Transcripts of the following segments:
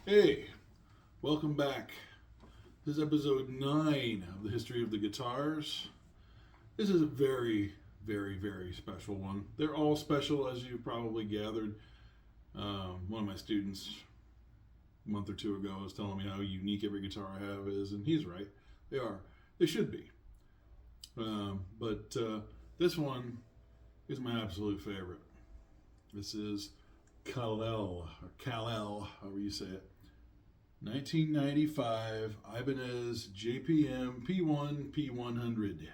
Hey, welcome back. This is episode 9 of the history of the guitars. This is a very, very, very special one. They're all special, as you probably gathered. One of my students a month or two ago was telling me how unique every guitar I have is, and he's right. They are. They should be. But this one is my absolute favorite. This is Kal-el, or Kal-el, however you say it. 1995 Ibanez JPM P1-P100.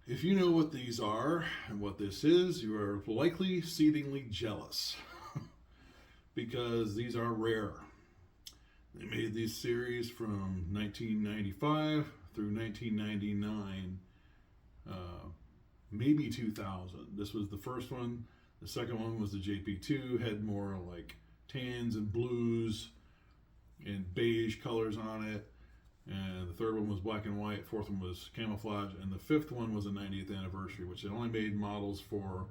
If you know what these are and what this is, you are likely exceedingly jealous because these are rare. They made these series from 1995 through 1999, maybe 2000. This was the first one. The second one was the JP2, had more like tans and blues and beige colors on it. And the third one was black and white. Fourth one was camouflage. And the fifth one was a 90th anniversary, which they only made models for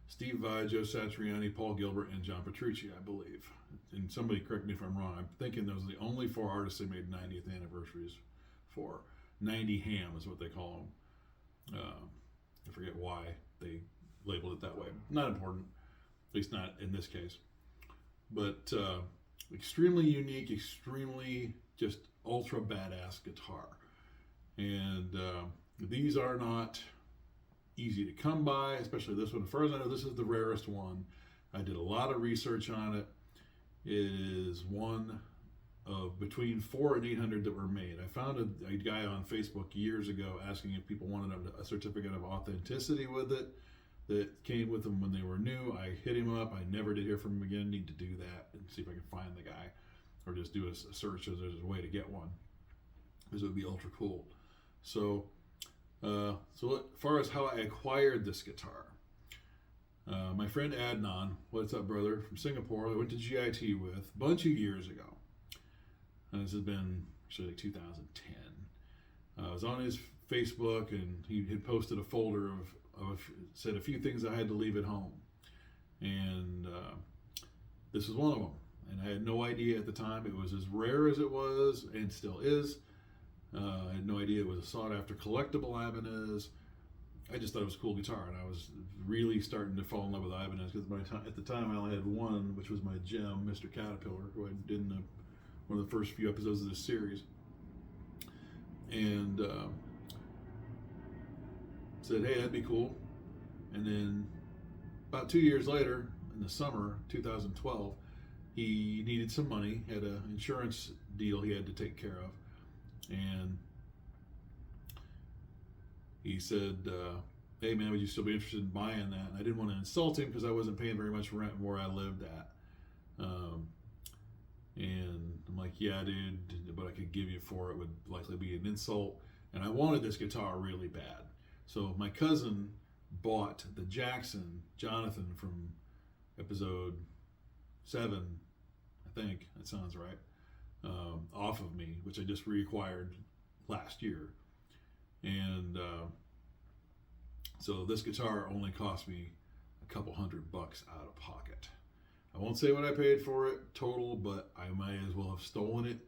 Steve Vai, Joe Satriani, Paul Gilbert, and John Petrucci, I believe. And somebody correct me if I'm wrong. I'm thinking those are the only 4 artists they made 90th anniversaries for. 90 Ham is what they call them. I forget why they labeled it that way. Not important. At least not in this case. But extremely unique, extremely just ultra badass guitar. And these are not easy to come by, especially this one. As far as I know, this is the rarest one. I did a lot of research on it. It is one of between 400 and 800 that were made. I found a guy on Facebook years ago asking if people wanted a certificate of authenticity with it that came with them when they were new. I hit him up. I never did hear from him again. Need to do that and see if I can find the guy, or just do a search as there's a way to get one, because it would be ultra cool. So, as far as how I acquired this guitar, my friend Adnan, what's up, brother, from Singapore, I went to GIT with a bunch of years ago. And this has been actually like 2010. I was on his Facebook, and he had posted a folder of said a few things I had to leave at home, and this was one of them. And I had no idea at the time it was as rare as it was, and still is. I had no idea it was a sought-after collectible Ibanez. I just thought it was a cool guitar, and I was really starting to fall in love with Ibanez because at the time I only had one, which was my gem, Mr. Caterpillar, who I did in one of the first few episodes of this series. And said, hey, that'd be cool. And then about 2 years later, in the summer 2012, he needed some money, had an insurance deal he had to take care of. And he said, hey man, would you still be interested in buying that? And I didn't want to insult him because I wasn't paying very much rent where I lived at. And I'm like, yeah, dude, but I could give you for it would likely be an insult. And I wanted this guitar really bad. So my cousin bought the Jackson Jonathan from episode 7, I think, that sounds right, off of me, which I just reacquired last year. And so this guitar only cost me a couple $100 out of pocket. I won't say what I paid for it total, but I might as well have stolen it.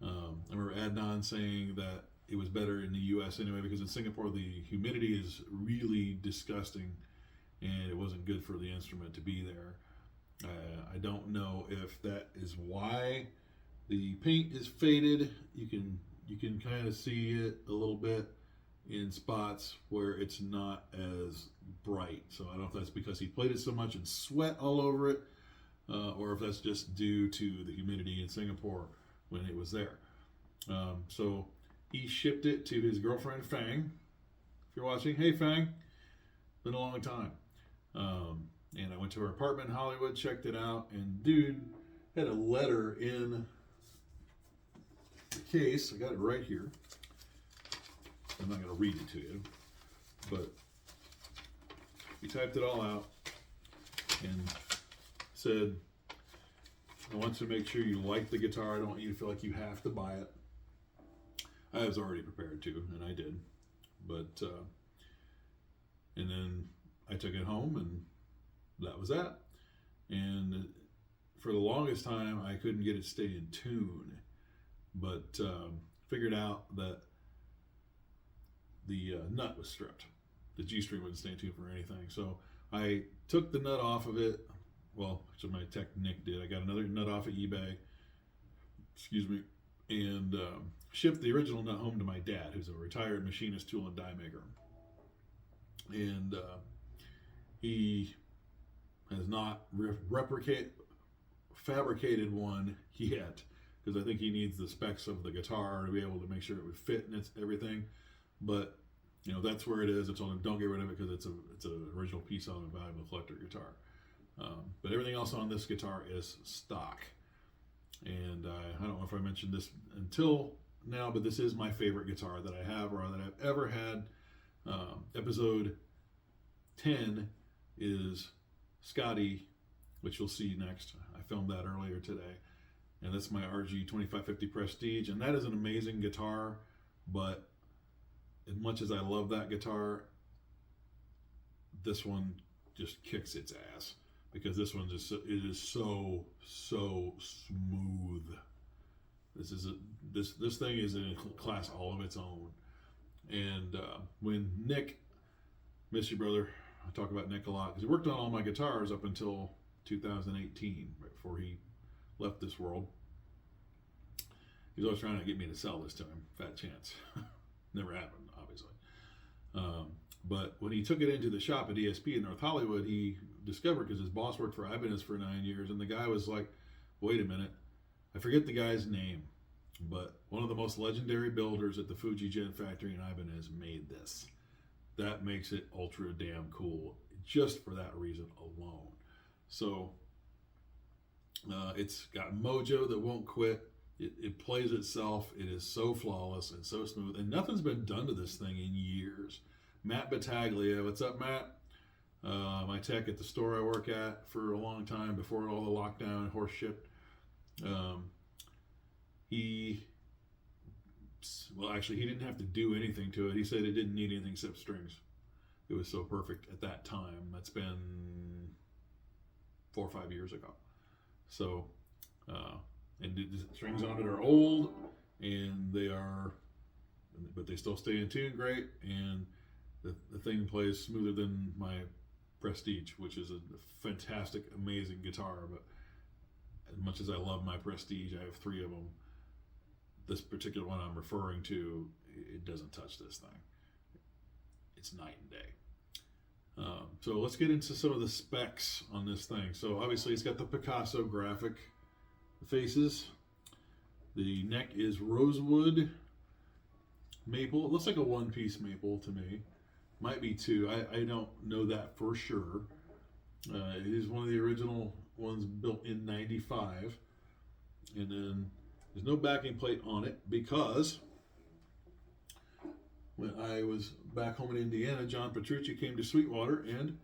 I remember Adnan saying that it was better in the U.S. anyway, because in Singapore the humidity is really disgusting, and it wasn't good for the instrument to be there. I don't know if that is why the paint is faded. You can kind of see it a little bit in spots where it's not as bright. So I don't know if that's because he played it so much and sweat all over it, or if that's just due to the humidity in Singapore when it was there. So he shipped it to his girlfriend Fang. If you're watching, hey Fang, been a long time. And I went to her apartment in Hollywood, checked it out, and dude had a letter in the case. I got it right here. I'm not going to read it to you, but he typed it all out and said, I want to make sure you like the guitar. I don't want you to feel like you have to buy it. I was already prepared to, and I did. But, and then I took it home, and that was that. and for the longest time I couldn't get it to stay in tune, but figured out that the nut was stripped. The G-string wouldn't stay in tune for anything, so I took the nut off of it. Well, so my tech Nick did. I got another nut off of eBay, excuse me, and shipped the original nut home to my dad, who's a retired machinist, tool, and die maker. And he has not fabricated one yet, because I think he needs the specs of the guitar to be able to make sure it would fit and it's everything. But you know, that's where it is. It's on. Don't get rid of it because it's an original piece on a valuable collector guitar. But everything else on this guitar is stock. And I don't know if I mentioned this until now, but this is my favorite guitar that I have or that I've ever had. Episode 10 is Scotty, which you'll see next. I filmed that earlier today. And that's my RG 2550 Prestige. And that is an amazing guitar, but as much as I love that guitar, this one just kicks its ass, because this one just, it is so smooth. This thing is in a class all of its own. And when Nick, miss you brother, I talk about Nick a lot because he worked on all my guitars up until 2018, right before he left this world. He's always trying to get me to sell this to him. Fat chance. Never happened, obviously. But when he took it into the shop at ESP in North Hollywood, he discovered, because his boss worked for Ibanez for 9 years, and the guy was like, wait a minute, I forget the guy's name, but one of the most legendary builders at the Fuji Gen factory in Ibanez made this. That makes it ultra damn cool, just for that reason alone. So it's got mojo that won't quit. It plays itself. It is so flawless and so smooth, and nothing's been done to this thing in years. Matt Battaglia, what's up, Matt? My tech at the store I work at for a long time before all the lockdown and horse shit. He didn't have to do anything to it. He said it didn't need anything except strings. It was so perfect at that time. That's been 4 or 5 years ago. So, and the strings on it are old, and but they still stay in tune great, and the thing plays smoother than my Prestige, which is a fantastic, amazing guitar. But as much as I love my Prestige, I have 3 of them. This particular one I'm referring to, it doesn't touch this thing. It's night and day. So let's get into some of the specs on this thing. So obviously it's got the Picasso graphic faces. The neck is rosewood maple. It looks like a one-piece maple to me. Might be 2. I don't know that for sure. It is one of the original ones built in 95. And then there's no backing plate on it because when I was back home in Indiana, John Petrucci came to Sweetwater and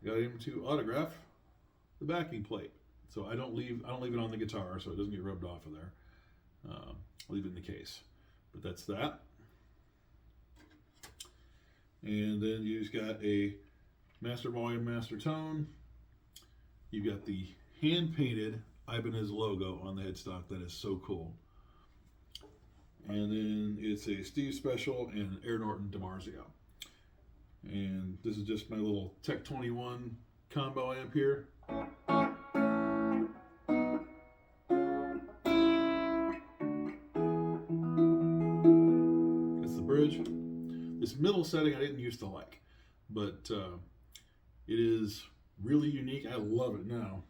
got him to autograph the backing plate. So I don't leave it on the guitar so it doesn't get rubbed off of there. I'll leave it in the case. But that's that. And then you've got a master volume, master tone. You've got the hand-painted Ibanez logo on the headstock. That is so cool. And then it's a Steve Special and Air Norton DiMarzio. And this is just my little Tech 21 combo amp here. That's the bridge. This middle setting I didn't used to like, but it is really unique. I love it now.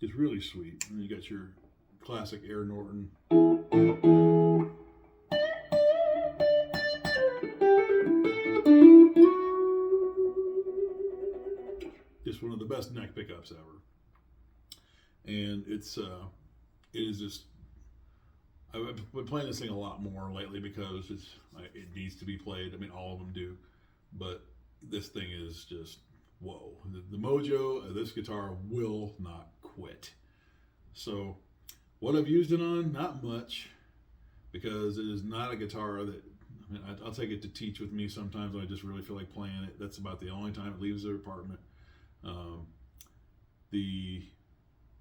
It's really sweet. And you got your classic Air Norton. Just one of the best neck pickups ever. And it is just, I've been playing this thing a lot more lately because it needs to be played. I mean, all of them do, but this thing is just whoa, the mojo of this guitar will not quit. So what I've used it on, not much, because it is not a guitar that, I mean, I'll take it to teach with me sometimes when I just really feel like playing it. That's about the only time it leaves the apartment. The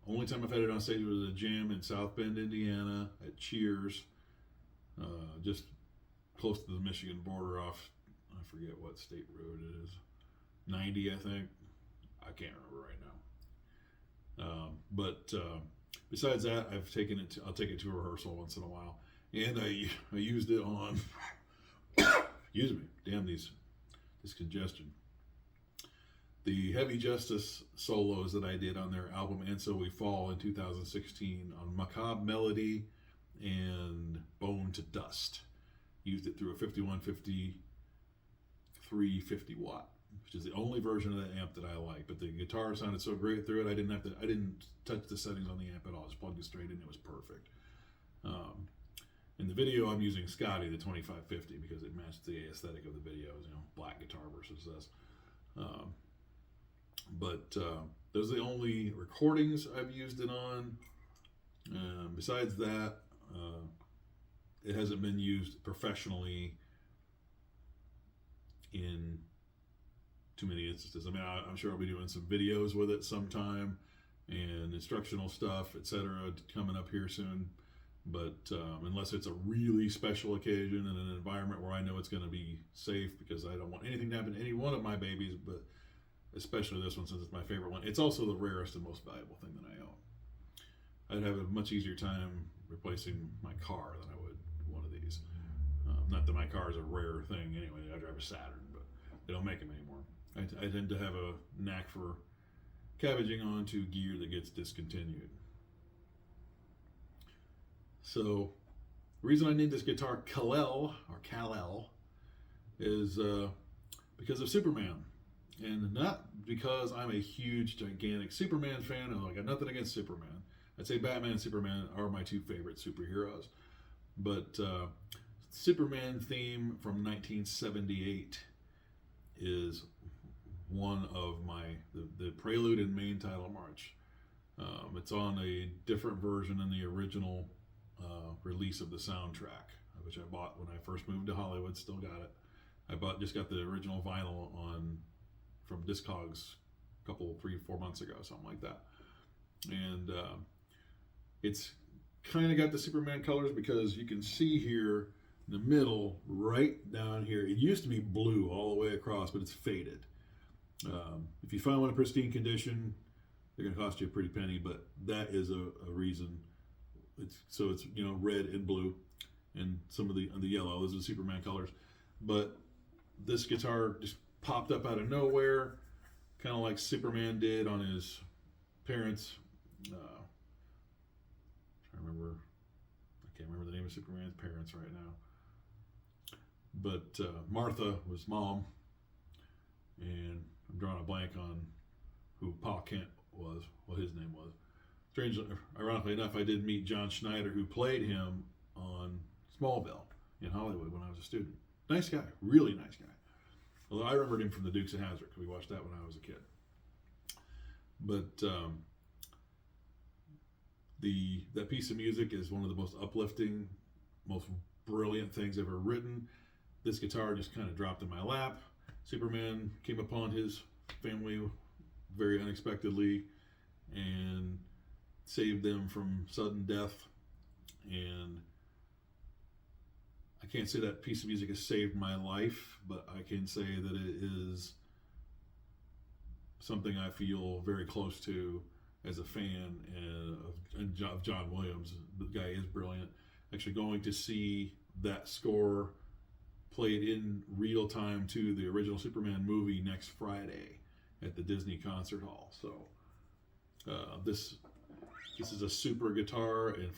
only time I've had it on stage was a jam in South Bend, Indiana at Cheers, just close to the Michigan border off, I forget what state road it is, 90 I think. I can't remember right now. But besides that, I'll take it to a rehearsal once in a while. And I used it on, excuse me, damn this congestion. The Heavy Justice solos that I did on their album And So We Fall in 2016 on Macabre Melody and Bone to Dust. Used it through a 5150 350 watt, which is the only version of that amp that I like. But the guitar sounded so great through it, I didn't touch the settings on the amp at all. Just plugged it straight in, it was perfect. In the video, I'm using Scotty, the 2550, because it matched the aesthetic of the videos, black guitar versus this. But those are the only recordings I've used it on. Besides that, it hasn't been used professionally in too many instances. I mean, I'm sure I'll be doing some videos with it sometime and instructional stuff, etc., coming up here soon. But unless it's a really special occasion in an environment where I know it's going to be safe, because I don't want anything to happen to any one of my babies, but especially this one since it's my favorite one. It's also the rarest and most valuable thing that I own. I'd have a much easier time replacing my car than I would one of these. Not that my car is a rare thing anyway. I drive a Saturn, but they don't make them anymore. I tend to have a knack for cabbaging onto gear that gets discontinued. So, the reason I named this guitar Kal-el, or Kal-el, is because of Superman. And not because I'm a huge, gigantic Superman fan. I got nothing against Superman. I'd say Batman and Superman are my two favorite superheroes. But Superman theme from 1978 is one of the prelude and main title march. It's on a different version than the original release of the soundtrack, which I bought when I first moved to Hollywood. Still got it. Just got the original vinyl from Discogs a couple, 3-4 months ago, something like that. And it's kind of got the Superman colors, because you can see here in the middle, right down here, it used to be blue all the way across, but it's faded. If you find one in pristine condition, they're going to cost you a pretty penny, but that is a reason. It's red and blue, and some of the yellow. Those are the Superman colors. But this guitar just popped up out of nowhere, kind of like Superman did on his parents. I can't remember the name of Superman's parents right now. But Martha was mom, and I'm drawing a blank on who Pa Kent was, what his name was. Ironically enough, I did meet John Schneider, who played him on Smallville in Hollywood when I was a student. Nice guy, really nice guy. Although I remembered him from the Dukes of Hazzard, because we watched that when I was a kid. But that piece of music is one of the most uplifting, most brilliant things ever written. This guitar just kind of dropped in my lap. Superman came upon his family very unexpectedly and saved them from sudden death. And I can't say that piece of music has saved my life, but I can say that it is something I feel very close to as a fan of John Williams. The guy is brilliant. Actually going to see that score played in real time to the original Superman movie next Friday at the Disney Concert Hall. So this is a super guitar, and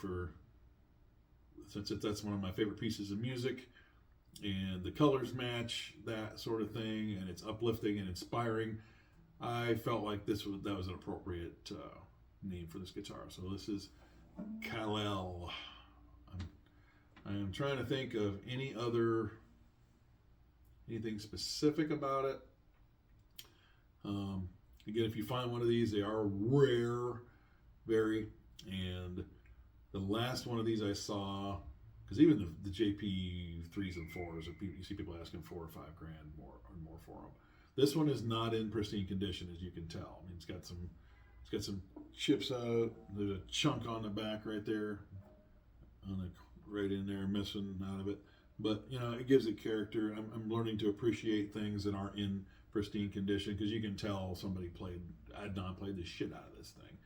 since that's one of my favorite pieces of music, and the colors match that sort of thing, and it's uplifting and inspiring, I felt like that was an appropriate name for this guitar. So this is Kal-el. I am trying to think of anything specific about it. Again, if you find one of these, they are rare, very. And the last one of these I saw, because even the JP 3s and 4s, you see people asking $4 or $5 grand more for them. This one is not in pristine condition, as you can tell. I mean, it's got some chips out. There's a chunk on the back right there, right in there, missing out of it. But it gives it character. I'm learning to appreciate things that aren't in pristine condition, because you can tell somebody played the shit out of this thing,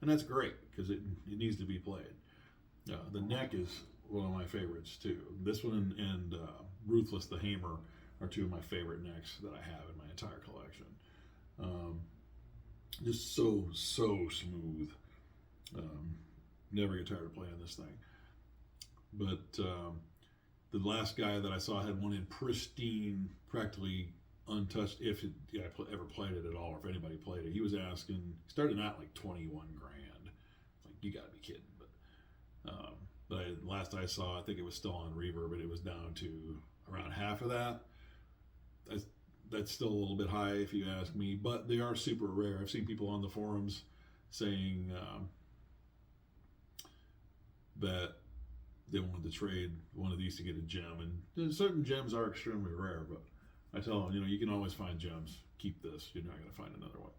and that's great because it needs to be played. The neck is one of my favorites too. This one and Ruthless the Hammer are two of my favorite necks that I have in my entire collection. Just so smooth. Never get tired of playing this thing. But the last guy that I saw had one in pristine, practically untouched, if it ever played it at all, or if anybody played it. He was asking, starting out like 21 grand. It's like, you gotta be kidding. But last I saw, I think it was still on Reverb, but it was down to around half of that. That's still a little bit high if you ask me, but they are super rare. I've seen people on the forums saying that they wanted to trade one of these to get a gem, and certain gems are extremely rare, but I tell them, you can always find gems. Keep this. You're not going to find another one.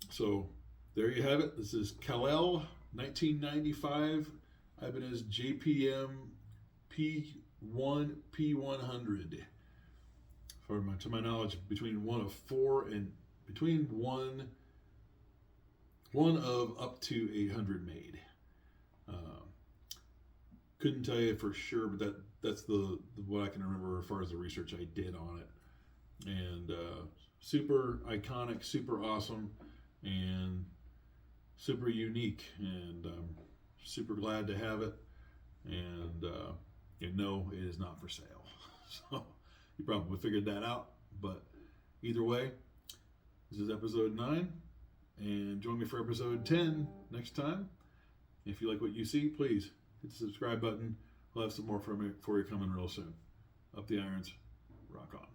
So there you have it. This is Kal-el 1995 Ibanez JPM P1-P100. To my knowledge, between one of up to 800 made. Couldn't tell you for sure, but that's what I can remember as far as the research I did on it. And super iconic, super awesome, and super unique. And super glad to have it. And no, it is not for sale. So you probably figured that out. But either way, this is episode 9. And join me for episode 10 next time. If you like what you see, please hit the subscribe button. We'll have some more for you coming real soon. Up the irons. Rock on.